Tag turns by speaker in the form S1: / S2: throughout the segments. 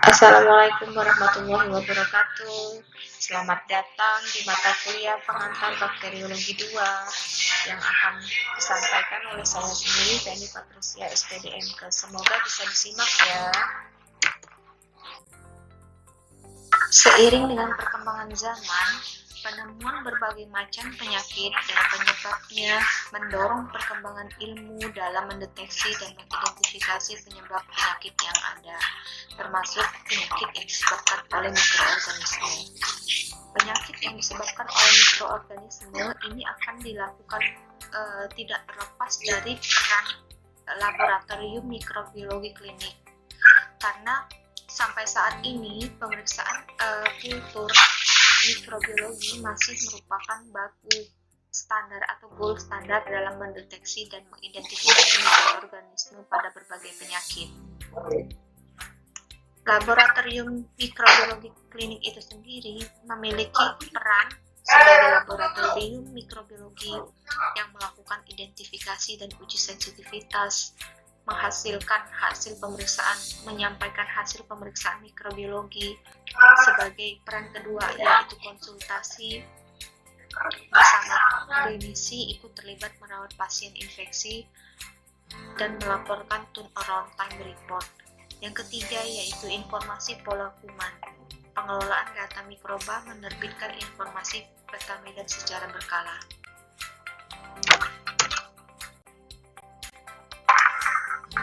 S1: Assalamualaikum warahmatullahi wabarakatuh. Selamat datang di mata kuliah pengantar bakteriologi 2 yang akan disampaikan oleh saya sendiri, Penny Patricia SPDMK. Semoga bisa disimak ya. Seiring dengan perkembangan zaman, penemuan berbagai macam penyakit dan penyebabnya mendorong perkembangan ilmu dalam mendeteksi dan mengidentifikasi penyebab penyakit yang ada, termasuk penyakit yang disebabkan oleh mikroorganisme. Penyakit yang disebabkan oleh mikroorganisme ini akan dilakukan tidak terlepas dari peran laboratorium mikrobiologi klinik, karena sampai saat ini pemeriksaan kultur mikrobiologi masih merupakan baku standar atau gold standar dalam mendeteksi dan mengidentifikasi mikroorganisme pada berbagai penyakit. Laboratorium mikrobiologi klinik itu sendiri memiliki peran sebagai laboratorium mikrobiologi yang melakukan identifikasi dan uji sensitivitas, menghasilkan hasil pemeriksaan, menyampaikan hasil pemeriksaan mikrobiologi. Sebagai peran kedua yaitu konsultasi bersama klinisi, ikut terlibat merawat pasien infeksi dan melaporkan turnaround time report. Yang ketiga yaitu informasi pola kuman. Pengelolaan data mikroba, menerbitkan informasi petamedan secara berkala.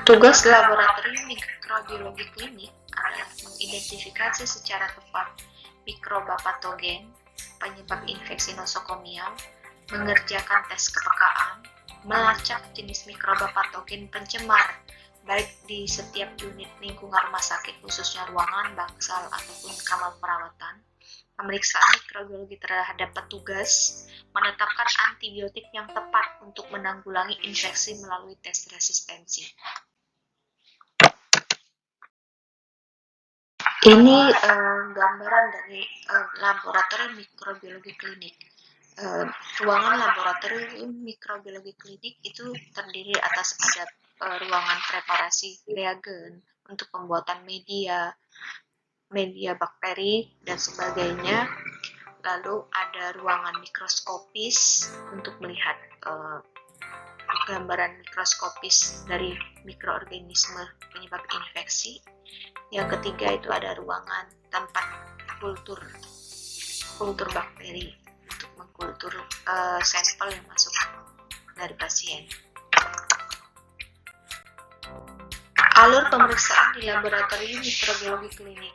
S1: Tugas laboratorium mikrobiologi klinik adalah mengidentifikasi secara tepat mikroba patogen, penyebab infeksi nosokomial, mengerjakan tes kepekaan, melacak jenis mikroba patogen pencemar, baik di setiap unit lingkungan rumah sakit, khususnya ruangan, bangsal, ataupun kamar perawatan, pemeriksaan mikrobiologi terhadap petugas, menetapkan antibiotik yang tepat untuk menanggulangi infeksi melalui tes resistensi. Ini gambaran dari laboratorium mikrobiologi klinik. Ruangan laboratorium mikrobiologi klinik itu terdiri atas ada ruangan preparasi reagen untuk pembuatan media bakteri dan sebagainya. Lalu ada ruangan mikroskopis untuk melihat gambaran mikroskopis dari mikroorganisme penyebab infeksi. Yang ketiga itu ada ruangan tempat kultur bakteri untuk mengkultur sampel yang masuk dari pasien. Alur pemeriksaan di laboratorium mikrobiologi klinik.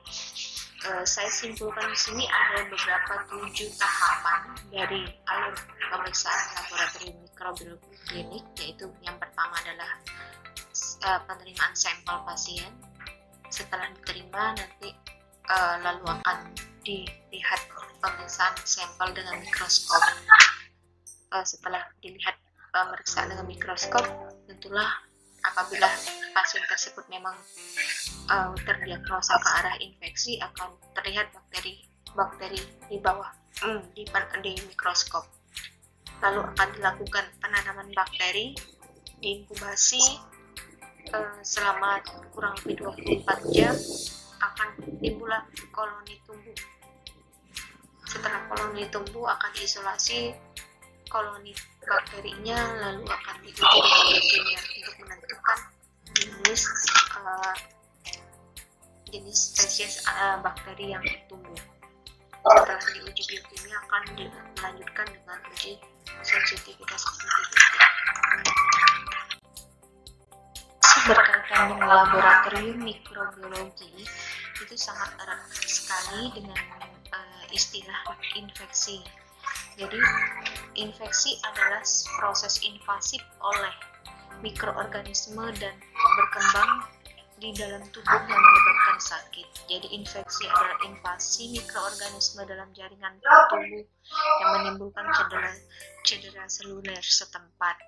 S1: Saya simpulkan di sini ada beberapa 7 tahapan dari alur pemeriksaan laboratorium mikrobiologi klinik, yaitu yang pertama adalah penerimaan sampel pasien. Setelah diterima nanti lalu akan dilihat pemeriksaan sampel dengan mikroskop. Setelah dilihat pemeriksaan dengan mikroskop, tentulah apabila pasien tersebut memang terdiagnosa ke arah infeksi, akan terlihat bakteri di bawah di mikroskop. Lalu akan dilakukan penanaman bakteri, diinkubasi selama kurang lebih 24 jam, akan timbullah koloni tumbuh. Setelah koloni tumbuh akan diisolasi koloni bakterinya, lalu akan diuji dengan leukemia untuk menentukan jenis spesies bakteri yang tumbuh. Setelah diuji biokimia akan dilanjutkan dengan uji sensitivitas spesifik. Berkaitan dengan laboratorium mikrobiologi itu sangat erat sekali dengan istilah infeksi. Jadi infeksi adalah proses invasif oleh mikroorganisme dan berkembang di dalam tubuh yang menyebabkan sakit. Jadi infeksi adalah invasi mikroorganisme dalam jaringan tubuh yang menimbulkan cedera seluler setempat.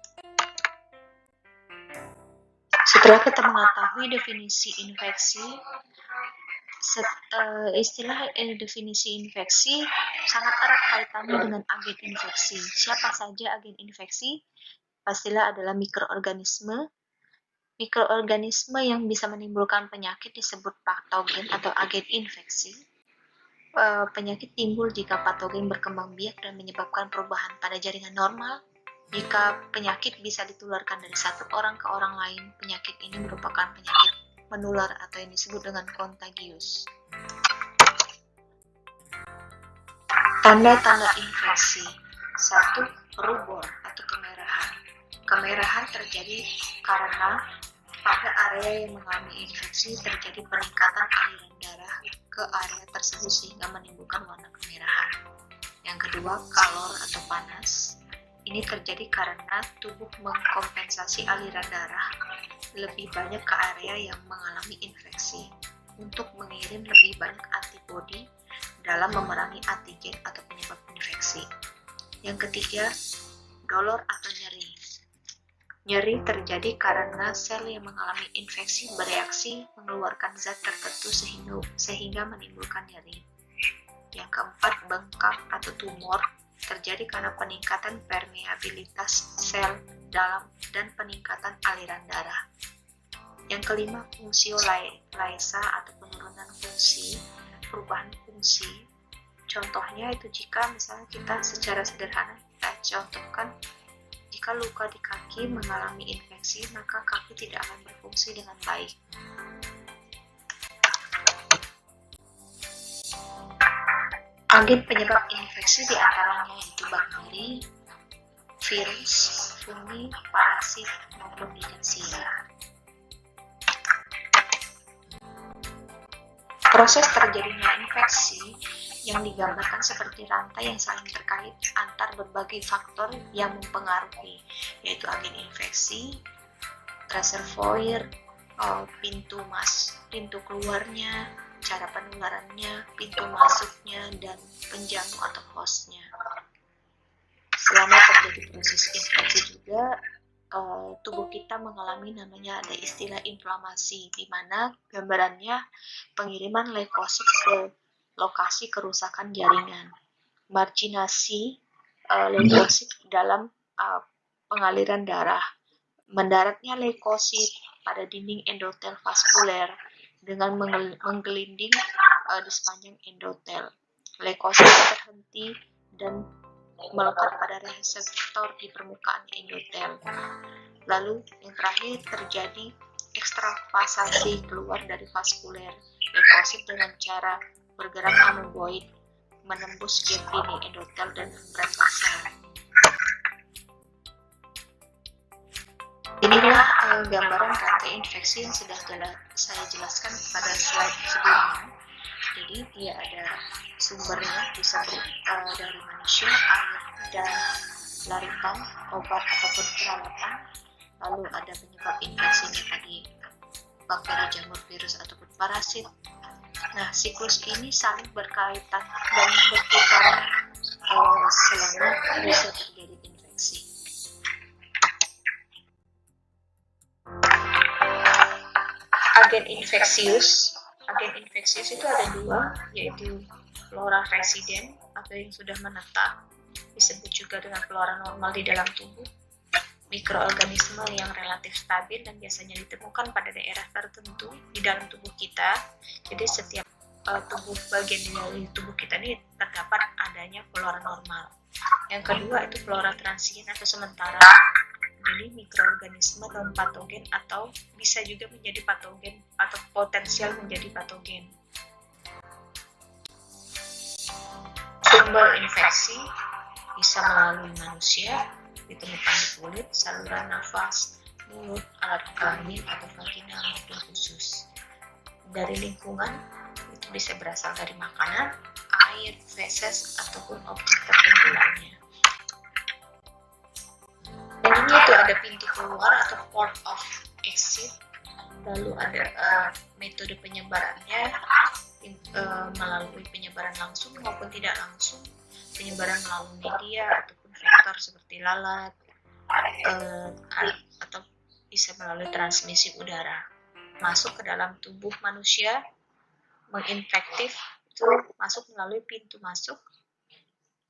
S1: Setelah kita mengetahui definisi infeksi, istilah definisi infeksi sangat erat kaitannya dengan agen infeksi. Siapa saja agen infeksi? Pastilah adalah mikroorganisme Mikroorganisme yang bisa menimbulkan penyakit disebut patogen atau agen infeksi. Penyakit timbul jika patogen berkembang biak dan menyebabkan perubahan pada jaringan normal. Jika penyakit bisa ditularkan dari satu orang ke orang lain, penyakit ini merupakan penyakit menular atau yang disebut dengan kontagius. Tanda-tanda infeksi. 1. Rubor atau kemerahan. Kemerahan terjadi karena pada area yang mengalami infeksi terjadi peningkatan aliran darah ke area tersebut sehingga menimbulkan warna kemerahan. Yang kedua, kalor atau panas. Ini terjadi karena tubuh mengkompensasi aliran darah lebih banyak ke area yang mengalami infeksi untuk mengirim lebih banyak antibodi dalam memerangi antigen atau penyebab infeksi. Yang ketiga, dolor atau nyeri. Nyeri terjadi karena sel yang mengalami infeksi bereaksi mengeluarkan zat tertentu sehingga menimbulkan nyeri. Yang keempat, bengkak atau tumor terjadi karena peningkatan permeabilitas sel dalam dan peningkatan aliran darah. Yang kelima, fungsiolysa atau penurunan fungsi, perubahan fungsi. Contohnya itu jika misalnya kita secara sederhana kita contohkan, jika luka di kaki mengalami infeksi, maka kaki tidak akan berfungsi dengan baik. Agen penyebab infeksi diantaranya yaitu bakteri, virus, fungi, parasit, maupun digensia. Proses terjadinya infeksi yang digambarkan seperti rantai yang saling terkait antar berbagai faktor yang mempengaruhi, yaitu agen infeksi, reservoir, pintu keluarnya, cara penularannya, pintu masuknya, dan penjamu atau hostnya. Selama terjadi proses infeksi juga, tubuh kita mengalami namanya ada istilah inflamasi, di mana gambarannya pengiriman leukosit ke lokasi kerusakan jaringan, marginasi leukosit dalam pengaliran darah, mendaratnya leukosit pada dinding endotel vaskuler dengan menggelinding di sepanjang endotel. Leukosit terhenti dan melekat pada reseptor di permukaan endotel. Lalu yang terakhir terjadi ekstravasasi keluar dari vaskuler leukosit dengan cara bergerak amoeboid menembus gap dinding endotel dan membran basal. Inilah gambaran rantai infeksi yang sudah saya jelaskan pada slide sebelumnya. Jadi dia ada sumbernya, bisa dari manusia, air, dan larutan, obat ataupun perawatan. Lalu ada penyebab infeksinya tadi, bakteri, jamur, virus ataupun parasit. Nah, siklus ini saling berkaitan dan berputar selama bisa terjadi infeksi. Agen infeksius itu ada dua, yaitu flora residen atau yang sudah menetap, disebut juga dengan flora normal di dalam tubuh, mikroorganisme yang relatif stabil dan biasanya ditemukan pada daerah tertentu di dalam tubuh kita. Jadi setiap bagian dari tubuh kita ini terdapat adanya flora normal. Yang kedua itu flora transien atau sementara. Jadi mikroorganisme non patogen atau bisa juga menjadi patogen atau potensial menjadi patogen. Sumber infeksi bisa melalui manusia, ditemukan di kulit, saluran nafas, mulut, alat kelamin atau vagina maupun usus. Dari lingkungan itu bisa berasal dari makanan, air, feses ataupun objek tertentu lainnya. Dan ini itu ada pintu keluar atau port of exit. Lalu ada metode penyebarannya melalui penyebaran langsung maupun tidak langsung, penyebaran melalui media ataupun vektor seperti lalat, atau bisa melalui transmisi udara. Masuk ke dalam tubuh manusia, menginfektif itu masuk melalui pintu masuk,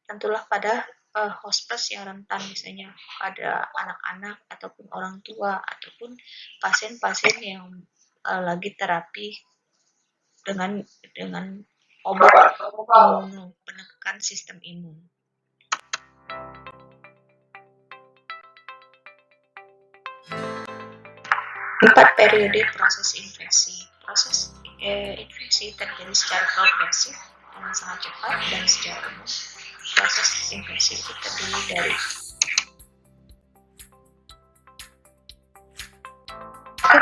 S1: tentulah pada hospice yang rentan, misalnya pada anak-anak ataupun orang tua ataupun pasien-pasien yang lagi terapi dengan obat penekan sistem imun. Empat periode proses infeksi. Proses infeksi terjadi secara progresif dengan sangat cepat dan secara umum. Proses infeksi itu terdiri dari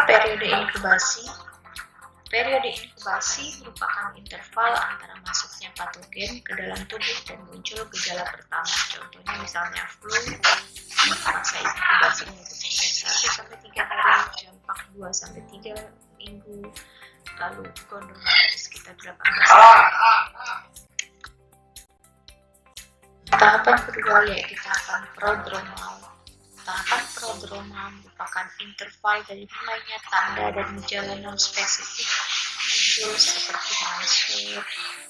S1: periode inkubasi. Periode inkubasi merupakan interval antara masuknya patogen ke dalam tubuh dan muncul gejala pertama. Contohnya misalnya flu, masa inkubasi yaitu 1-3 hari, campak 2-3 minggu, lalu gondromatis sekitar 18 hari. Tahapan kedua yaitu tahapan prodromal. Tahapan prodromal merupakan interval dari mulainya tanda dan gejala non-spesifik muncul seperti masker,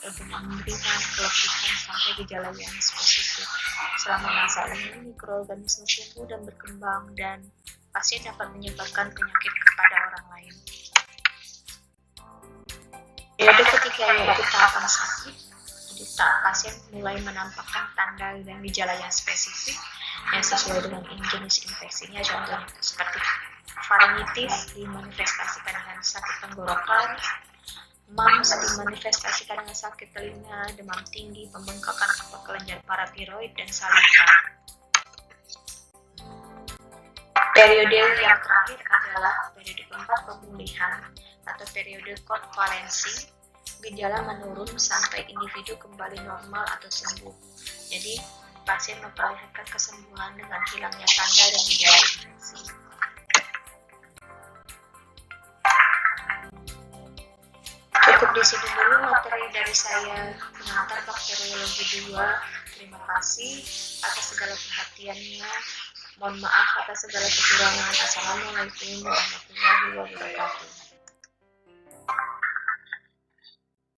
S1: demam ringan, keletihan, sampai gejala yang spesifik. Selama masa ini, mikroorganisme tumbuh dan berkembang dan pasien dapat menyebarkan penyakit kepada orang lain. Periode ketiga yaitu tahapan sakit. Jadi pasien mulai menampakkan tanda dan gejala yang spesifik yang sesuai dengan jenis infeksinya, contohnya seperti faringitis dimanifestasikan dengan sakit tenggorokan, mumps dimanifestasikan dengan sakit telinga, demam tinggi, pembengkakan kelenjar paratiroid, dan salivah. Periode yang terakhir adalah periode keempat, pemulihan atau periode konvalensi. Gejala menurun sampai individu kembali normal atau sembuh. Jadi pasien memperlihatkan kesembuhan dengan hilangnya tanda dan gejala infeksi. Cukup di sini dulu materi dari saya, pengantar bakteriologi 2. Terima kasih atas segala perhatiannya. Mohon maaf atas segala kekurangan. Assalamualaikum warahmatullahi wabarakatuh.